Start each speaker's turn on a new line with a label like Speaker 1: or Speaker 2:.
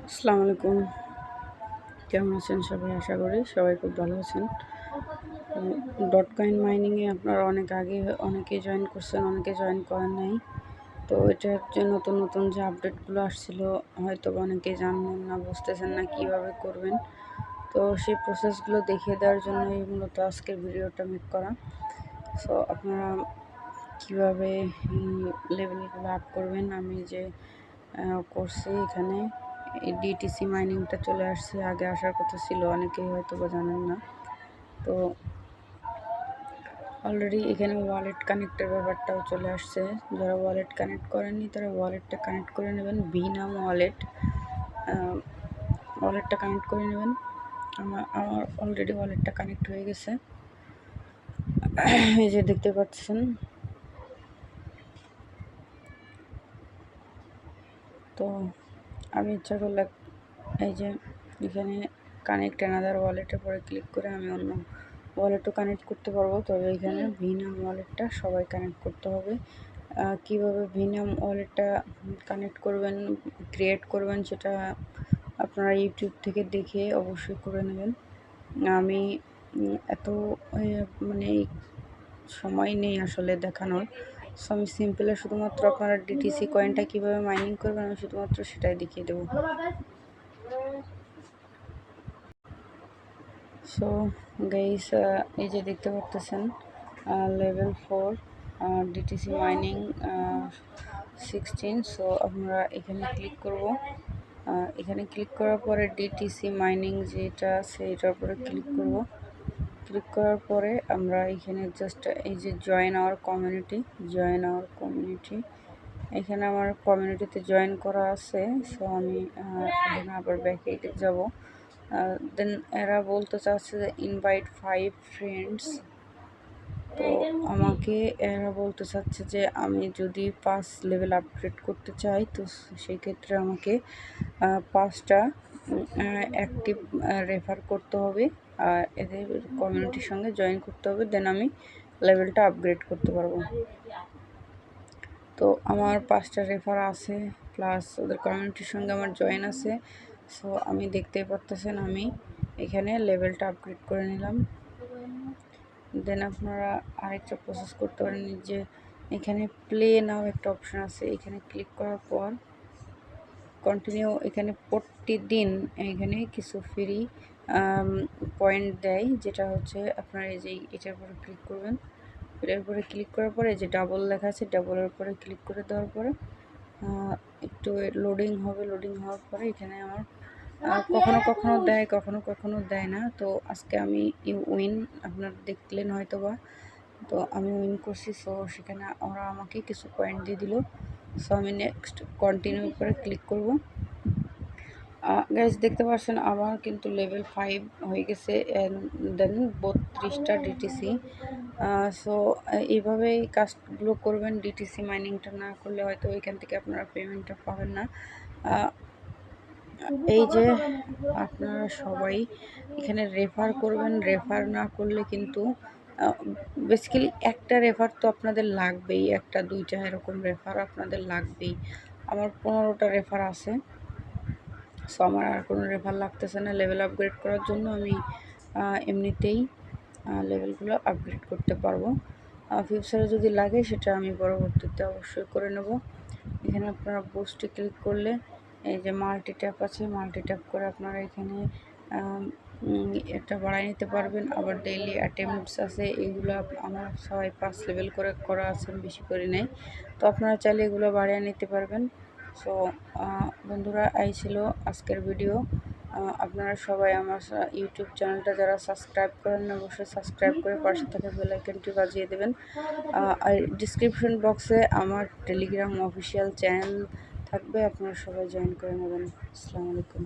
Speaker 1: আসসালামু আলাইকুম। কেমন আছেন সবাই? আশা করি সবাই খুব ভালো আছেন। ডট কয়েন মাইনিংয়ে আপনারা অনেক আগে অনেকে জয়েন করছেন, অনেকে জয়েন করেন নাই। তো এটার যে নতুন যে আপডেটগুলো আসছিল হয়তো অনেকে জানেন না, বুঝতেছেন না কীভাবে করবেন। তো সেই প্রসেসগুলো দেখিয়ে দেওয়ার জন্যই মূলত আজকের ভিডিওটা মেক করা। সো আপনারা কীভাবে লেভেলগুলো আপ করবেন, আমি যে করছি এখানে এই ডিটিসি মাইনিংটা চলে আসছে, আগে আসার কথা ছিল, অনেকেই হয়তো বা জানেন না। তো অলরেডি এখানে ওয়ালেট কানেক্টের ব্যাপারটাও চলে আসছে। যারা ওয়ালেট কানেক্ট করেননি তারা ওয়ালেটটা কানেক্ট করে নেবেন। বিনাম ওয়ালেটটা কানেক্ট করে নেবেন। আমার অলরেডি ওয়ালেটটা কানেক্ট হয়ে গেছে, এই যে দেখতে পাচ্ছেন। তো আমি ইচ্ছা করলে এই যে এখানে কানেক্ট অ্যানাদার ওয়ালেটের পরে ক্লিক করে আমি অন্য ওয়ালেটও কানেক্ট করতে পারবো। তবে এখানে ভিনাম ওয়ালেটটা সবাই কানেক্ট করতে হবে। কিভাবে ভিনাম ওয়ালেটটা কানেক্ট করবেন, ক্রিয়েট করবেন, সেটা আপনারা ইউটিউব থেকে দেখে অবশ্যই করে নেবেন। আমি এত মানে সময় নেই আসলে দেখানোর। সো আমি সিম্পলে শুধুমাত্র আপনারা ডিটিসি কয়েনটা কীভাবে মাইনিং করবেন আমি শুধুমাত্র সেটাই দেখিয়ে দেবো। সো গাইস, এই যে দেখতে পাচ্ছেন লেভেল 4 ডিটিসি মাইনিং 16। সো আমরা এখানে ক্লিক করব। এখানে ক্লিক করার পরে ডিটিসি মাইনিং যেটা আছে এটার উপরে ক্লিক করব। ক্লিক করার পরে আমরা এখানে জাস্ট এই যে জয়েন আওয়ার কমিউনিটি, এখানে আমার কমিউনিটিতে জয়েন করা আছে। সো আমি এখানে আবার ব্যাকে যাব। দেন এরা বলতে চাচ্ছে যে ইনভাইট 5 ফ্রেন্ডস। তো আমাকে এরা বলতে চাচ্ছে যে আমি যদি 5 লেভেল আপগ্রেড করতে চাই, তো সেই ক্ষেত্রে আমাকে 5টা অ্যাক্টিভ রেফার করতে হবে, এদের কমিউনিটির সঙ্গে জয়েন করতে হবে, দেন আমি লেভেলটা আপগ্রেড করতে পারবো। তো আমার 5টা রেফার আছে, প্লাস ওদের কমিউনিটির সঙ্গে আমার জয়েন আছে। সো আমি দেখতেই পারতেছেন আমি এখানে লেভেলটা আপগ্রেড করে নিলাম। দেন আপনারা আরেকটা প্রসেস করতে পারেন, যে এখানে প্লে নাও একটা অপশান আছে, এখানে ক্লিক করার পর কন্টিনিউ, এখানে প্রতিদিন এখানে কিছু ফ্রি পয়েন্ট দেয়, যেটা হচ্ছে আপনার এই যে এটার উপরে ক্লিক করবেন। এটার উপরে ক্লিক করার পরে যে ডাবল লেখা আছে, ডাবলের উপরে ক্লিক করে দেওয়ার পরে একটু লোডিং হবে। লোডিং হওয়ার পরে এখানে আমার কখনো দেয়, কখনো দেয় না। তো আজকে আমি উইন আপনারা দেখলেন হয়তো বা, তো আমি উইন করছি। সো সেখানে ওরা আমাকে কিছু পয়েন্ট দিয়ে দিল। সো আমি নেক্সট কন্টিনিউ করে ক্লিক করব। গাইজ দেখতে পাচ্ছেন আমার কিন্তু লেভেল 5 হয়ে গেছে, দেন 32টা ডিটিসি। সো এইভাবে এই কাজগুলো করবেন। ডিটিসি মাইনিংটা না করলে হয়তো এখান থেকে আপনারা পেমেন্টটা পাবেন না। এই যে আপনারা সবাই এখানে রেফার করবেন। রেফার না করলে কিন্তু বেসিক্যালি একটা রেফার তো আপনাদের লাগবেই, একটা 2টা এরকম রেফার আপনাদের লাগবেই। আমার 15টা রেফার আছে। সো আমার আর কোনো রেফার লাগতেছে না লেভেল আপগ্রেড করার জন্য। আমি এমনিতেই লেভেলগুলো আপগ্রেড করতে পারবো। ফিউচারে যদি লাগে সেটা আমি পরবর্তীতে অবশ্যই করে নেব। এখানে আপনারা বুস্টে ক্লিক করলে এই যে মাল্টি ট্যাপ আছে, মাল্টি ট্যাপ করে আপনারা এখানে এটা বাড়াই নিতে পারবেন। আবার ডেইলি অ্যাটেম্পটস আছে, এইগুলো আমার সবাই 5 লেভেল করে করা আছে, বেশি করে নেই। তো আপনারা চাইলে এগুলো বাড়িয়ে নিতে পারবেন। সো বন্ধুরা, এই ছিল আজকের ভিডিও। আপনারা সবাই আমার ইউটিউব চ্যানেলটা যারা সাবস্ক্রাইব করেন না, অবশ্যই সাবস্ক্রাইব করে পাশে থাকা বেল আইকনটি বাজিয়ে দেবেন। আর ডিসক্রিপশন বক্সে আমার টেলিগ্রাম অফিসিয়াল চ্যানেল থাকবে, আপনারা সবাই জয়েন করে নেবেন। আসসালামু আলাইকুম।